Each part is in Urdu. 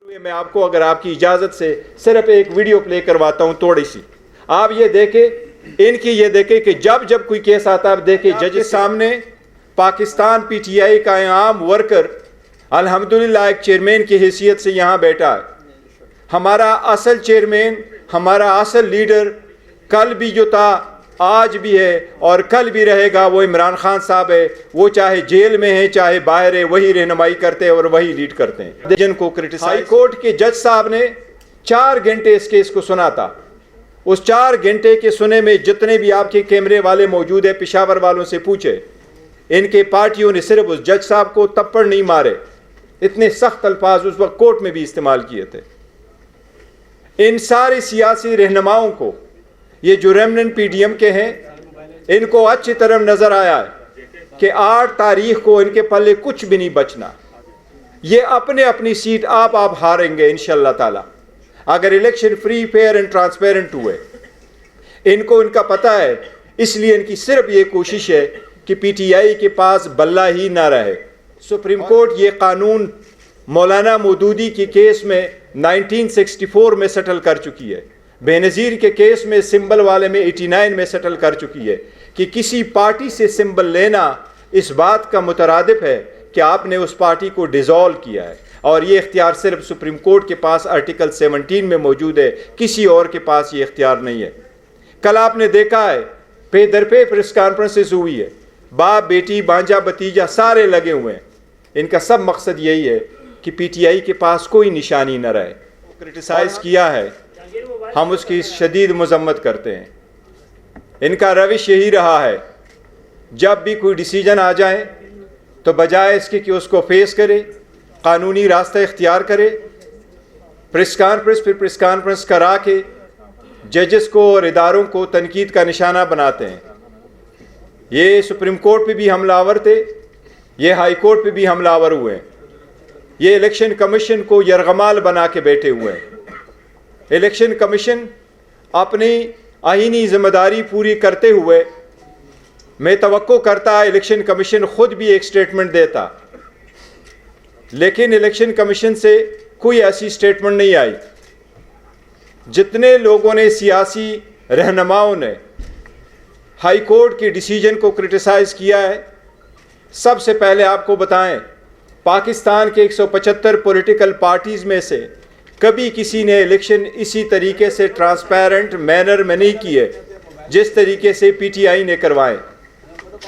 میں آپ کو اگر آپ کی اجازت سے صرف ایک ویڈیو پلے کرواتا ہوں تھوڑی سی. آپ یہ دیکھیں، ان کی یہ دیکھیں کہ جب کوئی کیس آتا ہے، آپ دیکھیں جج کے سامنے پاکستان پی ٹی آئی کا عام ورکر الحمدللہ ایک چیئرمین کی حیثیت سے یہاں بیٹھا ہے. ہمارا اصل چیئرمین، ہمارا اصل لیڈر کل بھی جو تھا، آج بھی ہے اور کل بھی رہے گا، وہ عمران خان صاحب ہے. وہ چاہے جیل میں ہے چاہے باہر ہے، وہی رہنمائی کرتے ہیں اور وہی لیڈ کرتے ہیں. جن کو ہائی کورٹ کے جج صاحب نے 4 گھنٹے اس کیس کو سنا تھا. اس 4 گھنٹے کے سنے میں جتنے بھی آپ کے کیمرے والے موجود ہیں، پشاور والوں سے پوچھے، ان کے پارٹیوں نے صرف اس جج صاحب کو تپڑ نہیں مارے، اتنے سخت الفاظ اس وقت کورٹ میں بھی استعمال کیے تھے. ان سارے سیاسی رہنماؤں کو، یہ جو ریمننٹ پی ڈی ایم کے ہیں، ان کو اچھی طرح نظر آیا ہے کہ 8 تاریخ کو ان کے پلے کچھ بھی نہیں بچنا. یہ اپنی سیٹ آپ ہاریں گے انشاءاللہ تعالی اگر election free, fair and transparent ہوئے. ان کو ان کا پتہ ہے، اس لیے ان کی صرف یہ کوشش ہے کہ پی ٹی آئی کے پاس بلہ ہی نہ رہے. سپریم کورٹ یہ قانون مولانا مودودی کے کیس میں 1964 میں سیٹل کر چکی ہے. بے نظیر کے کیس میں سمبل والے میں 89 میں سیٹل کر چکی ہے کہ کسی پارٹی سے سمبل لینا اس بات کا مترادف ہے کہ آپ نے اس پارٹی کو ڈیزالو کیا ہے، اور یہ اختیار صرف سپریم کورٹ کے پاس آرٹیکل 17 میں موجود ہے، کسی اور کے پاس یہ اختیار نہیں ہے. کل آپ نے دیکھا ہے پے در پہ پریس کانفرنسز ہوئی ہے، باپ بیٹی بانجا بتیجا سارے لگے ہوئے ہیں. ان کا سب مقصد یہی ہے کہ پی ٹی آئی کے پاس کوئی نشانی نہ رہے. کرٹیسائز کیا ہے، ہم اس کی شدید مذمت کرتے ہیں. ان کا روش یہی رہا ہے، جب بھی کوئی ڈیسیجن آ جائے تو بجائے اس کے کہ اس کو فیس کرے، قانونی راستہ اختیار کرے، پریس کانفرنس کرا کے ججز کو اور اداروں کو تنقید کا نشانہ بناتے ہیں. یہ سپریم کورٹ پہ بھی حملہ آور تھے، یہ ہائی کورٹ پہ بھی حملہ آور ہوئے ہیں. یہ الیکشن کمیشن کو یرغمال بنا کے بیٹھے ہوئے ہیں. الیکشن کمیشن اپنی آئینی ذمہ داری پوری کرتے ہوئے، میں توقع کرتا الیکشن کمیشن خود بھی ایک سٹیٹمنٹ دیتا، لیکن الیکشن کمیشن سے کوئی ایسی سٹیٹمنٹ نہیں آئی. جتنے لوگوں نے، سیاسی رہنماؤں نے ہائی کورٹ کے ڈیسیجن کو کرٹیسائز کیا ہے، سب سے پہلے آپ کو بتائیں، پاکستان کے 175 پولیٹیکل پارٹیز میں سے کبھی کسی نے الیکشن اسی طریقے سے ٹرانسپیرنٹ مینر میں نہیں کیے جس طریقے سے پی ٹی آئی نے کروائے.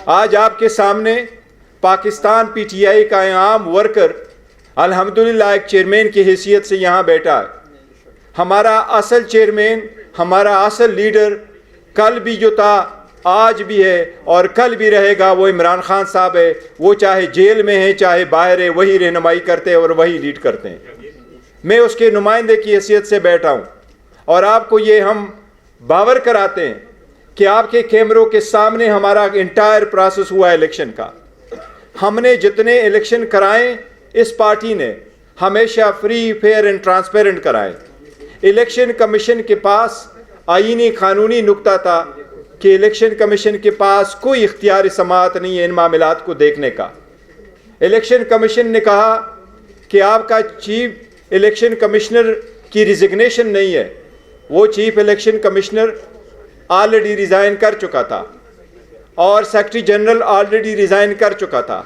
آج آپ کے سامنے پاکستان پی ٹی آئی کا عام ورکر الحمدللہ ایک چیئرمین کی حیثیت سے یہاں بیٹھا ہے. ہمارا اصل چیئرمین، ہمارا اصل لیڈر کل بھی جو تھا، آج بھی ہے اور کل بھی رہے گا، وہ عمران خان صاحب ہے. وہ چاہے جیل میں ہے چاہے باہر ہے، وہی رہنمائی کرتے ہیں اور وہی لیڈ کرتے ہیں. میں اس کے نمائندے کی حیثیت سے بیٹھا ہوں اور آپ کو یہ ہم باور کراتے ہیں کہ آپ کے کیمروں کے سامنے ہمارا انٹائر پروسیس ہوا ہے الیکشن کا. ہم نے جتنے الیکشن کرائے، اس پارٹی نے ہمیشہ فری، فیئر اینڈ ٹرانسپیرنٹ کرائے. الیکشن کمیشن کے پاس آئینی قانونی نکتہ تھا کہ الیکشن کمیشن کے پاس کوئی اختیار سماعت نہیں ہے ان معاملات کو دیکھنے کا. الیکشن کمیشن نے کہا کہ آپ کا چیف الیکشن کمشنر کی ریزگنیشن نہیں ہے. وہ chief election commissioner already resign کر چکا تھا اور سیکرٹری جنرل آلریڈی ریزائن کر چکا تھا.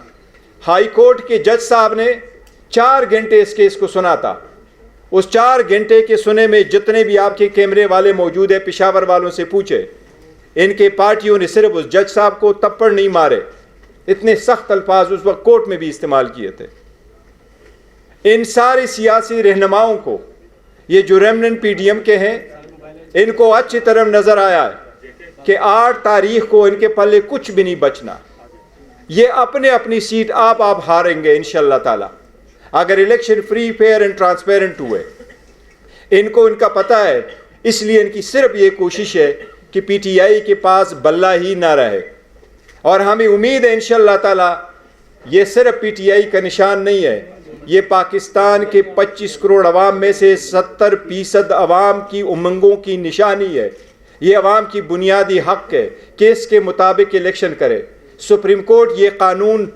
ہائی کورٹ کے جج صاحب نے 4 گھنٹے اس کیس کو سنا تھا. اس 4 گھنٹے کے سنے میں جتنے بھی آپ کے کیمرے والے موجود ہیں، پشاور والوں سے پوچھے، ان کے پارٹیوں نے صرف اس جج صاحب کو تپڑ نہیں مارے، اتنے سخت الفاظ اس وقت کورٹ میں بھی استعمال کیے تھے. ان سارے سیاسی رہنماؤں کو، یہ جو ریمننٹ پی ڈی ایم کے ہیں، ان کو اچھی طرح نظر آیا ہے کہ 8 تاریخ کو ان کے پلے کچھ بھی نہیں بچنا. یہ اپنی سیٹ آپ ہاریں گے انشاءاللہ تعالی اگر election free, fair and transparent ہوئے. ان کو ان کا پتہ ہے، اس لیے ان کی صرف یہ کوشش ہے کہ پی ٹی آئی کے پاس بلہ ہی نہ رہے. اور ہمیں امید ہے انشاءاللہ تعالی یہ صرف پی ٹی آئی کا نشان نہیں ہے، یہ پاکستان کے 25 کروڑ عوام میں سے 70% عوام کی امنگوں کی نشانی ہے. یہ عوام کی بنیادی حق ہے کہ اس کے مطابق الیکشن کرے. سپریم کورٹ یہ قانون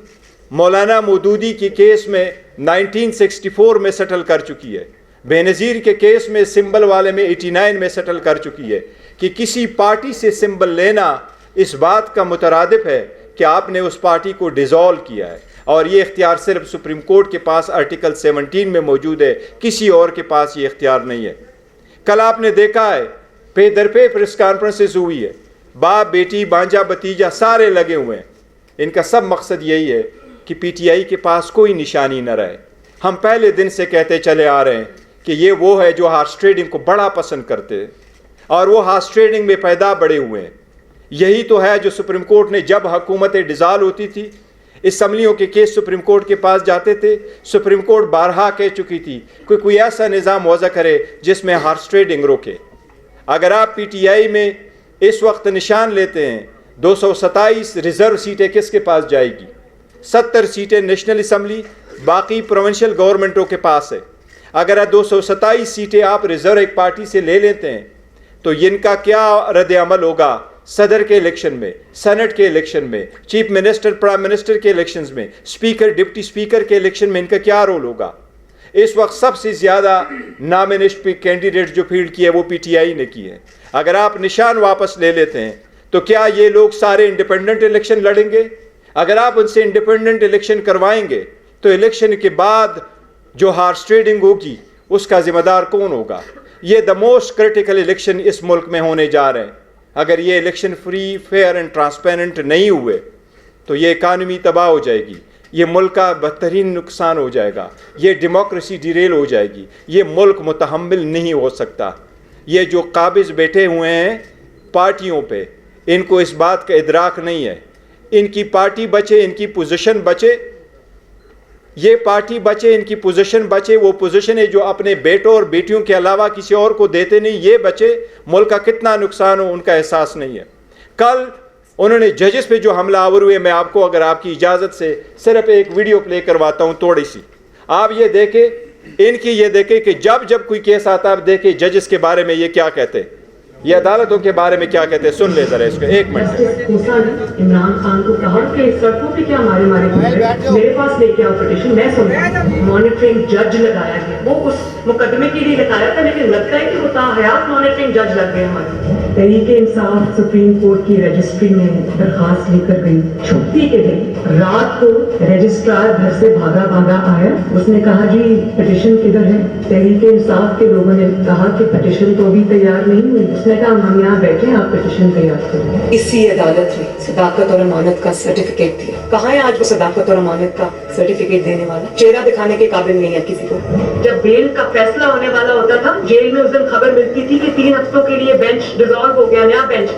مولانا مودودی کی کیس میں 1964 میں سیٹل کر چکی ہے. بے نظیر کے کیس میں سمبل والے میں 89 میں سیٹل کر چکی ہے کہ کسی پارٹی سے سمبل لینا اس بات کا مترادف ہے کہ آپ نے اس پارٹی کو ڈیزالو کیا ہے، اور یہ اختیار صرف سپریم کورٹ کے پاس آرٹیکل 17 میں موجود ہے، کسی اور کے پاس یہ اختیار نہیں ہے۔ کل آپ نے دیکھا ہے پے در پے پریس کانفرنسز ہوئی ہے، باپ بیٹی بانجا بتیجا سارے لگے ہوئے ہیں، ان کا سب مقصد یہی ہے کہ پی ٹی آئی کے پاس کوئی نشانی نہ رہے۔ ہم پہلے دن سے کہتے چلے آ رہے ہیں کہ یہ وہ ہے جو ہارس ٹریڈنگ کو بڑا پسند کرتے ہیں، اور وہ ہارس ٹریڈنگ میں پیدا بڑے ہوئے ہیں۔ یہی تو ہے جو سپریم کورٹ نے جب حکومتیں ڈیزالو ہوتی تھی، اسمبلیوں کے کیس سپریم کورٹ کے پاس جاتے تھے، سپریم کورٹ بارہا کہہ چکی تھی کہ کوئی ایسا نظام وضع کرے جس میں ہارس ٹریڈنگ روکے۔ اگر آپ پی ٹی آئی میں اس وقت نشان لیتے ہیں 227 ریزرو سیٹیں کس کے پاس جائے گی؟ 70 سیٹیں نیشنل اسمبلی، باقی پروونشل گورنمنٹوں کے پاس ہے۔ اگر 227 سیٹیں آپ ریزرو ایک پارٹی سے لے لیتے ہیں تو ان کا کیا رد عمل ہوگا صدر کے الیکشن میں، سینٹ کے الیکشن میں، چیف منسٹر پرائم منسٹر کے الیکشنز میں، اسپیکر ڈپٹی اسپیکر کے الیکشن میں ان کا کیا رول ہوگا؟ اس وقت سب سے زیادہ نامنسٹ کینڈیڈیٹ جو فیلڈ کی ہے وہ پی ٹی آئی نے کی ہے۔ اگر آپ نشان واپس لے لیتے ہیں تو کیا یہ لوگ سارے انڈیپینڈنٹ الیکشن لڑیں گے؟ اگر آپ ان سے انڈیپینڈنٹ الیکشن کروائیں گے تو الیکشن کے بعد جو ہارس ٹریڈنگ ہوگی اس کا ذمہ دار کون ہوگا؟ یہ دا موسٹ کرٹیکل الیکشن اس ملک میں ہونے جا رہے ہیں۔ اگر یہ election free, fair and transparent نہیں ہوئے تو یہ اکانومی تباہ ہو جائے گی، یہ ملک کا بدترین نقصان ہو جائے گا، یہ ڈیموکریسی ڈیریل ہو جائے گی، یہ ملک متحمل نہیں ہو سکتا۔ یہ جو قابض بیٹھے ہوئے ہیں پارٹیوں پہ، ان کو اس بات کا ادراک نہیں ہے، ان کی پارٹی بچے، ان کی پوزیشن بچے، یہ پارٹی بچے، ان کی پوزیشن بچے، وہ پوزیشن ہے جو اپنے بیٹوں اور بیٹیوں کے علاوہ کسی اور کو دیتے نہیں، یہ بچے، ملک کا کتنا نقصان ہو ان کا احساس نہیں ہے۔ کل انہوں نے ججز پہ جو حملہ آور ہوئے، میں آپ کو اگر آپ کی اجازت سے صرف ایک ویڈیو پلے کرواتا ہوں تھوڑی سی، آپ یہ دیکھیں، ان کی یہ دیکھیں کہ جب کوئی کیس آتا ہے آپ دیکھیں ججز کے بارے میں یہ کیا کہتے ہیں، یہ عدالتوں کے بارے میں کیا کہتے ہیں، سن لے ذرا اس کو ایک منٹ۔ عمران خان کو کہا کہ سڑکوں پہ کیا مارے میرے پاس لے کے آؤ پٹیشن، میں سنتا مانیٹرنگ جج لگایا گیا، وہ اس مقدمے کے لیے لگایا تھا لیکن لگتا ہے کہ وہ حیات مانیٹرنگ جج لگ گئے ہمارے۔ تحریک انصاف سپریم کورٹ کی رجسٹری میں درخواست لے کر گئی، چھٹی کے دن رات کو رجسٹرار گھر سے بھاگا آیا، اس نے کہا جی پٹیشن کدھر ہے؟ تحریک انصاف کے لوگوں نے کہا کہ پٹیشن تو ابھی تیار نہیں ہوئی، اس نے کہا ہم یہاں بیٹھے آپ پٹیشن تیار کریں۔ اسی عدالت نے صداقت اور امانت کا سرٹیفکیٹ دیا، کہاں ہے آج وہ صداقت اور امانت کا سرٹیفکیٹ دینے والا؟ چہرہ دکھانے کے قابل نہیں ہے کسی کو۔ جب بیل کا فیصلہ ہونے والا ہوتا تھا، جیل میں اس دن خبر ملتی تھی کہ 3 ہفتوں کے لیے بینچ ڈیزالو ہو گیا، نیا بینچ